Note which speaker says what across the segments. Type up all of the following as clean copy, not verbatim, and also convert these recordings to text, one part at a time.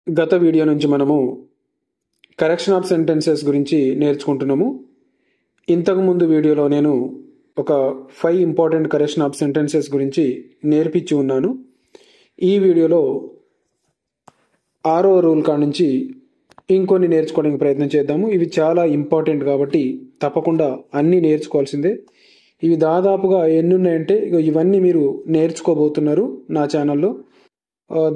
Speaker 1: గత వీడియో నుంచి మనము కరెక్షన్ ఆఫ్ సెంటెన్సెస్ గురించి నేర్చుకుంటున్నాము. ఇంతకుముందు వీడియోలో నేను ఒక 5 ఇంపార్టెంట్ కరెక్షన్ ఆఫ్ సెంటెన్సెస్ గురించి నేర్పించి ఉన్నాను. ఈ వీడియోలో 6వ రూల్ కాడ నుంచి ఇంకొన్ని నేర్చుకోవడానికి ప్రయత్నం చేద్దాము. ఇవి చాలా ఇంపార్టెంట్ కాబట్టి తప్పకుండా అన్నీ నేర్చుకోవాల్సిందే. ఇవి దాదాపుగా ఎన్ని ఉన్నాయంటే ఇవన్నీ మీరు నేర్చుకోబోతున్నారు నా ఛానల్లో.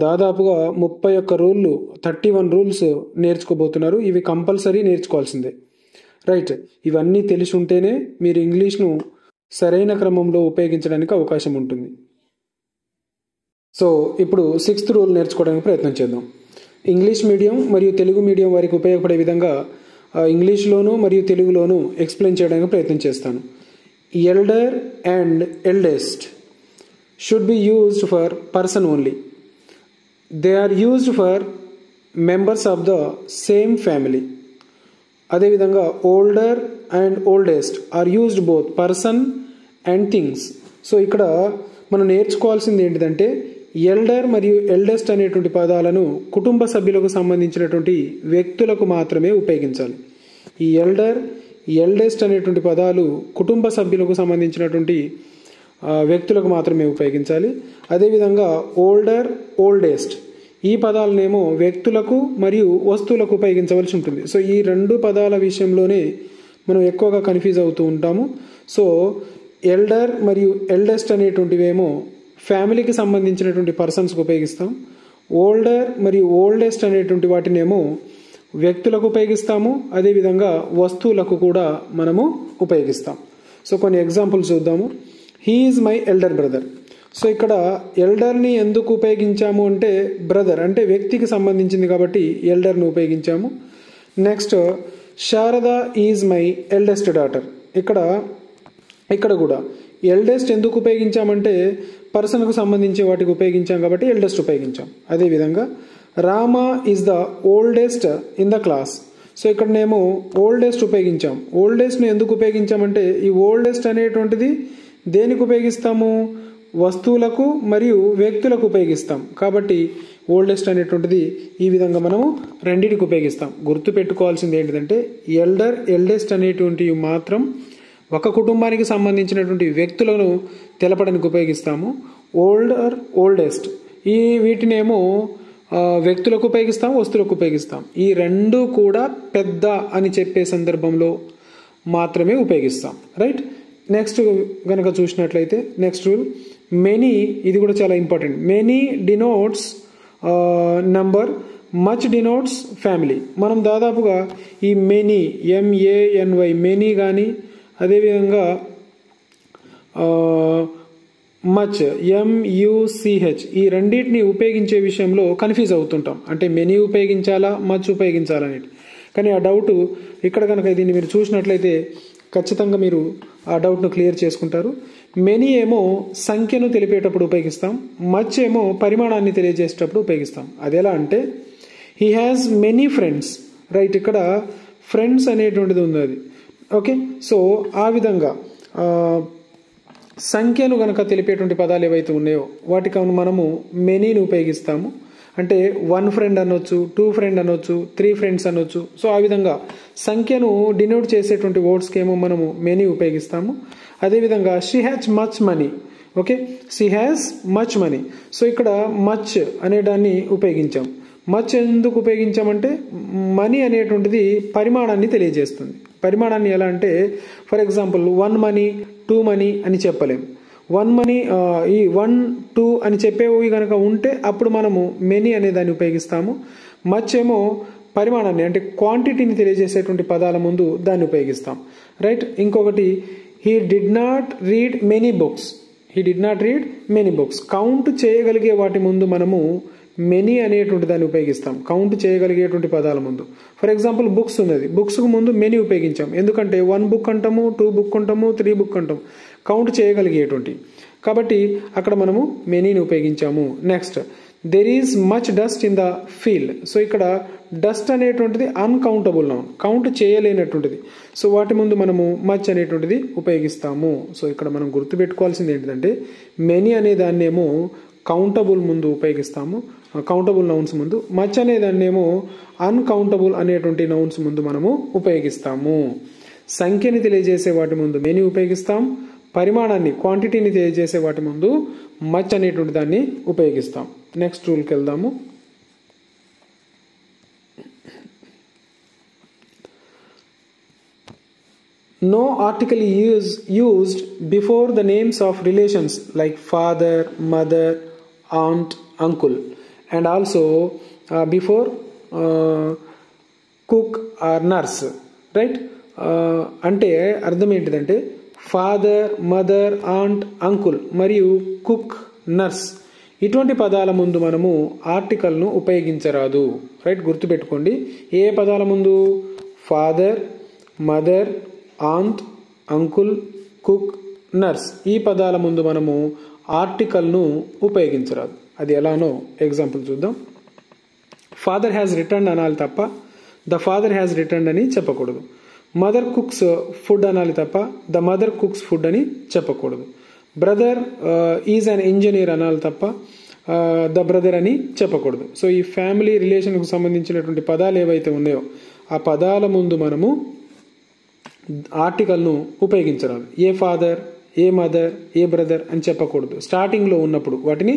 Speaker 1: దాదాపుగా 31 రూళ్ళు 31 రూల్స్ నేర్చుకోబోతున్నారు. ఇవి కంపల్సరీ నేర్చుకోవాల్సిందే. రైట్, ఇవన్నీ తెలిసి ఉంటేనే మీరు ఇంగ్లీష్ను సరైన క్రమంలో ఉపయోగించడానికి అవకాశం ఉంటుంది. సో ఇప్పుడు 6th రూల్ నేర్చుకోవడానికి ప్రయత్నం చేద్దాం. ఇంగ్లీష్ మీడియం మరియు తెలుగు మీడియం వారికి ఉపయోగపడే విధంగా ఇంగ్లీష్లోను మరియు తెలుగులోను ఎక్స్ప్లెయిన్ చేయడానికి ప్రయత్నం చేస్తాను. Elder and eldest should be used for person only. They are used for members of the same family. అదేవిధంగా older and oldest are used both person and things. So ఇక్కడ మనం నేర్చుకోవాల్సింది ఏంటిదంటే ఎల్డర్ మరియు ఎల్డెస్ట్ అనేటువంటి పదాలను కుటుంబ సభ్యులకు సంబంధించినటువంటి వ్యక్తులకు మాత్రమే ఉపయోగించాలి. ఈ ఎల్డర్ ఎల్డెస్ట్ అనేటువంటి పదాలు కుటుంబ సభ్యులకు సంబంధించినటువంటి వ్యక్తులకు మాత్రమే ఉపయోగించాలి. అదేవిధంగా ఓల్డర్ ఓల్డెస్ట్ ఈ పదాలనేమో వ్యక్తులకు మరియు వస్తువులకు ఉపయోగించవలసి ఉంటుంది. సో ఈ 2 పదాల విషయంలోనే మనం ఎక్కువగా కన్ఫ్యూజ్ అవుతూ ఉంటాము. సో ఎల్డర్ మరియు ఎల్డెస్ట్ అనేటువంటివేమో ఫ్యామిలీకి సంబంధించినటువంటి పర్సన్స్కి ఉపయోగిస్తాం. ఓల్డర్ మరియు ఓల్డెస్ట్ అనేటువంటి వాటినేమో వ్యక్తులకు ఉపయోగిస్తాము. అదేవిధంగా వస్తువులకు కూడా మనము ఉపయోగిస్తాం. సో కొన్ని ఎగ్జాంపుల్స్ చూద్దాము. He is my elder brother. So ఇక్కడ ఎల్డర్ని ఎందుకు ఉపయోగించాము అంటే బ్రదర్ అంటే వ్యక్తికి సంబంధించింది కాబట్టి ఎల్డర్ని ఉపయోగించాము. Next Sharada is my eldest daughter. ఇక్కడ కూడా ఎల్డెస్ట్ ఎందుకు ఉపయోగించామంటే పర్సన్కు సంబంధించి వాటికి ఉపయోగించాం కాబట్టి ఎల్డెస్ట్ ఉపయోగించాం. అదేవిధంగా Rama is the oldest in the class. So ఇక్కడనేమో ఓల్డెస్ట్ ఉపయోగించాం. ఓల్డెస్ట్ని ఎందుకు ఉపయోగించామంటే ఈ ఓల్డెస్ట్ అనేటువంటిది దేనికి ఉపయోగిస్తాము? వస్తువులకు మరియు వ్యక్తులకు ఉపయోగిస్తాం. కాబట్టి ఓల్డెస్ట్ అనేటువంటిది ఈ విధంగా మనము రెండింటికి ఉపయోగిస్తాం. గుర్తు పెట్టుకోవాల్సింది ఏంటిదంటే ఎల్డర్ ఎల్డెస్ట్ అనేటువంటివి మాత్రం ఒక కుటుంబానికి సంబంధించినటువంటి వ్యక్తులను తెలపడానికి ఉపయోగిస్తాము. ఓల్డర్ ఓల్డెస్ట్ వీటినేమో వ్యక్తులకు ఉపయోగిస్తాం, వస్తువులకు ఉపయోగిస్తాం. ఈ 2 కూడా పెద్ద అని చెప్పే సందర్భంలో మాత్రమే ఉపయోగిస్తాం. రైట్, నెక్స్ట్ కనుక చూసినట్లయితే నెక్స్ట్ రూల్ మెనీ. ఇది కూడా చాలా important. Many denotes number, much denotes family. మనం దాదాపుగా ఈ మెనీ MANY మెనీ కానీ అదేవిధంగా మచ్ MUCH ఈ రెండింటిని ఉపయోగించే విషయంలో కన్ఫ్యూజ్ అవుతుంటాం. అంటే మెనీ ఉపయోగించాలా మచ్ ఉపయోగించాలనేది. కానీ ఆ డౌట్ ఇక్కడ కనుక దీన్ని మీరు చూసినట్లయితే ఖచ్చితంగా మీరు ఆ డౌట్ను క్లియర్ చేసుకుంటారు. మెనీ ఏమో సంఖ్యను తెలిపేటప్పుడు ఉపయోగిస్తాం, మచ్ ఏమో పరిమాణాన్ని తెలియజేసేటప్పుడు ఉపయోగిస్తాం. అది ఎలా అంటే he has many friends. Right, ఇక్కడ ఫ్రెండ్స్ అనేటువంటిది ఉంది అది. ఓకే, సో ఆ విధంగా సంఖ్యను కనుక తెలిపేటువంటి పదాలు ఏవైతే ఉన్నాయో వాటికి మనము మెనీని ఉపయోగిస్తాము. అంటే 1 ఫ్రెండ్ అనొచ్చు, 2 ఫ్రెండ్ అనొచ్చు, 3 ఫ్రెండ్స్ అనొచ్చు. సో ఆ విధంగా సంఖ్యను డినోట్ చేసేటువంటి వర్డ్స్కి ఏమో మనము మెనీ ఉపయోగిస్తాము. అదేవిధంగా she has much money. Okay, she has much money. So ఇక్కడ మచ్ అనే దాన్ని ఉపయోగించాం. మచ్ ఎందుకు ఉపయోగించామంటే మనీ అనేటువంటిది పరిమాణాన్ని తెలియజేస్తుంది. పరిమాణాన్ని ఎలా అంటే ఫర్ ఎగ్జాంపుల్ 1 మనీ 2 మనీ అని చెప్పలేం. 1 మనీ ఈ 1 2 అని చెప్పేవి కనుక ఉంటే అప్పుడు మనము మెనీ అనే దాన్ని ఉపయోగిస్తాము. మచ్ ఏమో పరిమాణాన్ని అంటే క్వాంటిటీని తెలియజేసేటువంటి పదాల ముందు దాన్ని ఉపయోగిస్తాం. రైట్, ఇంకొకటి he did not read many books. He did not read many books. Count చేయగలిగే వాటి ముందు మనము మెనీ అనేటువంటి దాన్ని ఉపయోగిస్తాం. కౌంట్ చేయగలిగేటువంటి పదాల ముందు. ఫర్ ఎగ్జాంపుల్ బుక్స్ ఉన్నది, బుక్స్కు ముందు మెనీ ఉపయోగించాం. ఎందుకంటే 1 బుక్ అంటాము, 2 బుక్ అంటాము, 3 బుక్ అంటాము, కౌంట్ చేయగలిగేటువంటి. కాబట్టి అక్కడ మనము మెనీని ఉపయోగించాము. Next there is much dust in the field. So ఇక్కడ డస్ట్ అనేటువంటిది అన్కౌంటబుల్ నౌన్, కౌంట్ చేయలేనటువంటిది. సో వాటి ముందు మనము మచ్ అనేటువంటిది ఉపయోగిస్తాము. సో ఇక్కడ మనం గుర్తుపెట్టుకోవాల్సింది ఏంటంటే మెనీ అనే దాన్ని ఏమో కౌంటబుల్ ముందు ఉపయోగిస్తాము, కౌంటబుల్ నౌన్స్ ముందు. మచ్ అనే దాన్నేమో అన్కౌంటబుల్ అనేటువంటి నౌన్స్ ముందు మనము ఉపయోగిస్తాము. సంఖ్యని తెలియజేసే వాటి ముందు మెనీ ఉపయోగిస్తాం, పరిమాణాన్ని క్వాంటిటీని తెలియజేసే వాటి ముందు మచ్ అనేటువంటి దాన్ని ఉపయోగిస్తాం. నెక్స్ట్ రూల్కి వెళ్దాము. No article is used before the names of relations like father, mother, aunt, uncle, and also before cook or nurse, right? అంటే అర్థం ఏంటిదంటే ఫాదర్, మదర్, ఆంట్, అంకుల్ మరియు కుక్, నర్స్ ఇటువంటి పదాల ముందు మనము ఆర్టికల్ను ఉపయోగించరాదు, రైట్? గుర్తుపెట్టుకోండి. ఏ పదాల ముందు? Father, mother, aunt, uncle, cook, nurse ఈ పదాల ముందు మనము ఆర్టికల్ను ఉపయోగించరాదు. అది ఎలానో ఎగ్జాంపుల్ చూద్దాం. ఫాదర్ హ్యాస్ రిటర్న్ అనాలి తప్ప ద ఫాదర్ హ్యాస్ రిటర్న్ అని చెప్పకూడదు. మదర్ కుక్స్ ఫుడ్ అనాలి తప్ప ద మదర్ కుక్స్ ఫుడ్ అని చెప్పకూడదు. బ్రదర్ ఈజ్ అన్ ఇంజనీర్ అనాలి తప్ప ద బ్రదర్ అని చెప్పకూడదు. సో ఈ ఫ్యామిలీ రిలేషన్కు సంబంధించినటువంటి పదాలు ఏవైతే ఉన్నాయో ఆ పదాల ముందు మనము ఆర్టికల్ను ఉపయోగించరాదు. ఏ ఫాదర్, ఏ మదర్, ఏ బ్రదర్ అని చెప్పకూడదు. స్టార్టింగ్లో ఉన్నప్పుడు వాటిని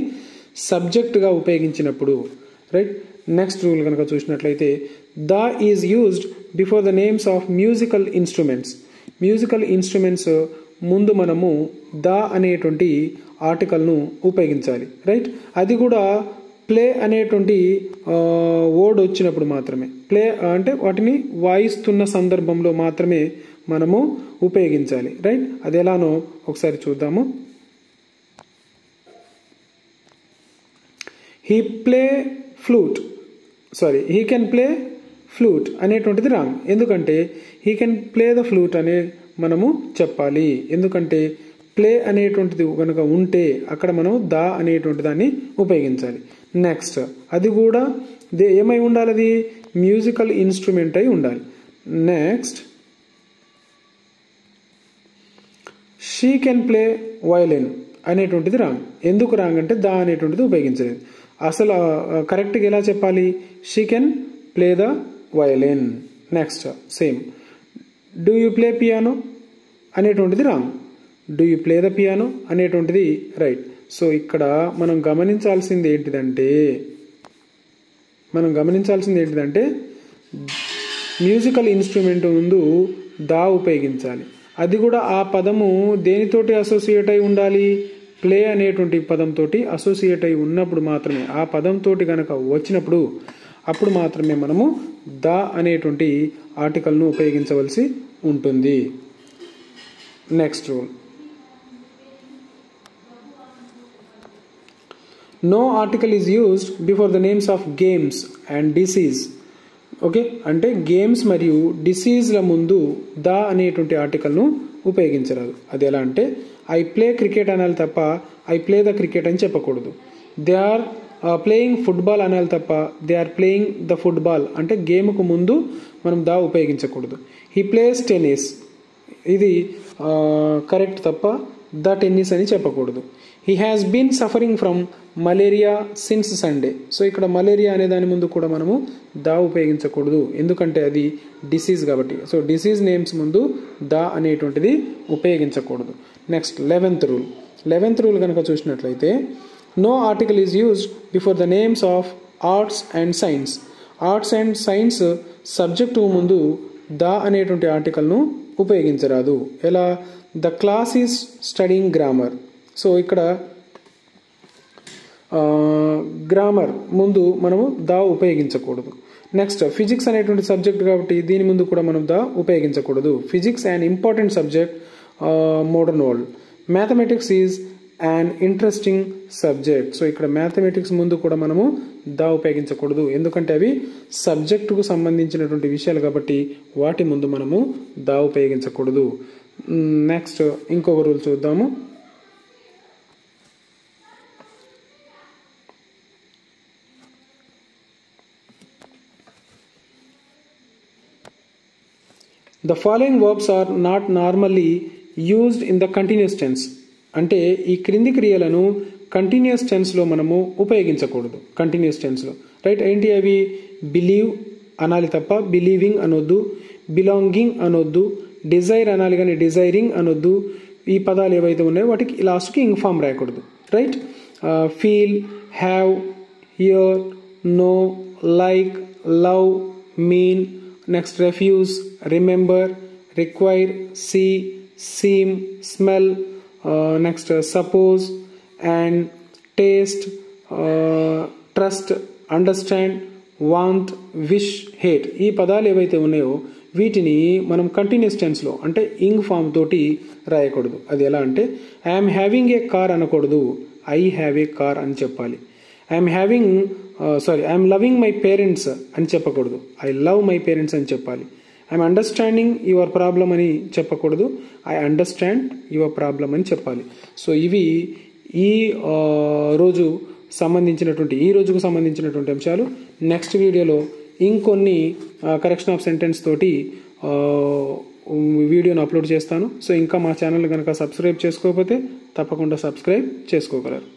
Speaker 1: సబ్జెక్ట్గా ఉపయోగించినప్పుడు, రైట్? నెక్స్ట్ రూల్ కనుక చూసినట్లయితే the is used before the names of musical instruments. Musical instruments ముందు మనము ద అనేటువంటి ఆర్టికల్ను ఉపయోగించాలి, రైట్? అది కూడా ప్లే అనేటువంటి వర్డ్ వచ్చినప్పుడు మాత్రమే. ప్లే అంటే వాటిని వాయిస్తున్న సందర్భంలో మాత్రమే మనము ఉపయోగించాలి, రైట్? అది ఎలానో ఒకసారి చూద్దాము. హీ కెన్ ప్లే ఫ్లూట్ అనేటువంటిది రాంగ్. ఎందుకంటే he can play the flute అనే మనము చెప్పాలి. ఎందుకంటే ప్లే అనేటువంటిది కనుక ఉంటే అక్కడ మనం ద అనేటువంటి దాన్ని ఉపయోగించాలి. నెక్స్ట్ అది కూడా ఏమై ఉండాలి? అది మ్యూజికల్ ఇన్స్ట్రుమెంట్ అయి ఉండాలి. Next she can play violin అనేటువంటిది రాంగ్. ఎందుకు రాంగ్ అంటే ద అనేటువంటిది ఉపయోగించలేదు. అసలు కరెక్ట్గా ఎలా చెప్పాలి? She can play the violin. Next same do you play piano అనేటువంటిది wrong. Do you play the piano అనేటువంటిది రైట్. సో ఇక్కడ మనం గమనించాల్సింది ఏంటిదంటే మ్యూజికల్ ఇన్స్ట్రుమెంట్ ముందు దా ఉపయోగించాలి. అది కూడా ఆ పదము దేనితోటి అసోసియేట్ అయి ఉండాలి? ప్లే అనేటువంటి పదంతో అసోసియేట్ అయి ఉన్నప్పుడు మాత్రమే, ఆ పదంతో కనుక వచ్చినప్పుడు అప్పుడు మాత్రమే మనము ద అనేటువంటి ఆర్టికల్ను ఉపయోగించవలసి ఉంటుంది. Next rule, no article is used before the names of games and disease. Okay, అంటే గేమ్స్ మరియు డిసీజ్ల ముందు ద అనేటువంటి ఆర్టికల్ను ఉపయోగించరాదు. అది ఎలా అంటే ఐ ప్లే క్రికెట్ అనాలి తప్ప ఐ ప్లే ద క్రికెట్ అని చెప్పకూడదు. దే ఆర్ ప్లేయింగ్ ఫుట్బాల్ అనాలి తప్ప they are playing the football అంటే గేమ్కు ముందు మనం ద ఉపయోగించకూడదు. హీ ప్లేస్ టెన్నిస్, ఇది కరెక్ట్ తప్ప ద టెన్నిస్ అని చెప్పకూడదు. He has been suffering from malaria since Sunday. So ఇక్కడ మలేరియా అనే దాని ముందు కూడా మనము ద ఉపయోగించకూడదు, ఎందుకంటే అది డిసీజ్ కాబట్టి. సో డిసీజ్ నేమ్స్ ముందు ద అనేటువంటిది ఉపయోగించకూడదు. నెక్స్ట్ 11th రూల్ కనుక చూసినట్లయితే no article is used before the names of arts and science. Arts and science subject ముందు ద అనేటువంటి ఆర్టికల్ను ఉపయోగించరాదు. ఎలా? The class is studying grammar. So ఇక్కడ గ్రామర్ ముందు మనము ద ఉపయోగించకూడదు. నెక్స్ట్ ఫిజిక్స్ అనేటువంటి సబ్జెక్ట్ కాబట్టి దీని ముందు కూడా మనం ద ఉపయోగించకూడదు. Physics and important subject modern world. Mathematics is and interesting subject. So ఇక్కడ మ్యాథమెటిక్స్ ముందు కూడా మనము ద ఉపయోగించకూడదు, ఎందుకంటే అవి సబ్జెక్టుకు సంబంధించినటువంటి విషయాలు కాబట్టి వాటి ముందు మనము ద ఉపయోగించకూడదు. నెక్స్ట్ ఇంకొక రూల్ చూద్దాము. The following verbs are not normally used in the continuous tense. అంటే ఈ క్రింది క్రియలను కంటిన్యూస్ టెన్స్లో మనము ఉపయోగించకూడదు. కంటిన్యూస్ టెన్స్లో రైట్. ఏంటి అవి? బిలీవ్ అనాలి తప్ప బిలీవింగ్ అనొద్దు, బిలాంగింగ్ అనొద్దు, డిజైర్ అనాలి కానీ డిజైరింగ్ అనొద్దు. ఈ పదాలు ఏవైతే ఉన్నాయో వాటికి లాస్ట్కి ఇంగ్ ఫామ్ రాయకూడదు right. Feel, have, hear, know, like, love, mean, next refuse, remember, require, see, seem, smell, next suppose, and taste, trust, understand, want, wish, hate. ఈ పదాలు ఏవైతే ఉన్నాయో వీటిని మనం కంటిన్యూస్ టెన్స్లో అంటే ఇంగ్ ఫామ్ తోటి రాయకూడదు. అది ఎలా అంటే ఐఎమ్ హ్యావింగ్ ఏ కార్ అనకూడదు, ఐ హ్యావ్ ఏ కార్ అని చెప్పాలి. ఐఎమ్ లవింగ్ మై పేరెంట్స్ అని చెప్పకూడదు, ఐ లవ్ మై పేరెంట్స్ అని చెప్పాలి. ఐఎమ్ అండర్స్టాండింగ్ యువర్ ప్రాబ్లం అని చెప్పకూడదు, ఐ అండర్స్టాండ్ యువర్ ప్రాబ్లం అని చెప్పాలి. సో ఇవి ఈ రోజుకు సంబంధించినటువంటి అంశాలు. నెక్స్ట్ వీడియోలో ఇంకొన్ని కరెక్షన్ ఆఫ్ సెంటెన్స్ తోటి వీడియోను అప్లోడ్ చేస్తాను. సో ఇంకా మా ఛానల్ కనుక సబ్స్క్రైబ్ చేసుకోకపోతే తప్పకుండా సబ్స్క్రైబ్ చేసుకోగలరు.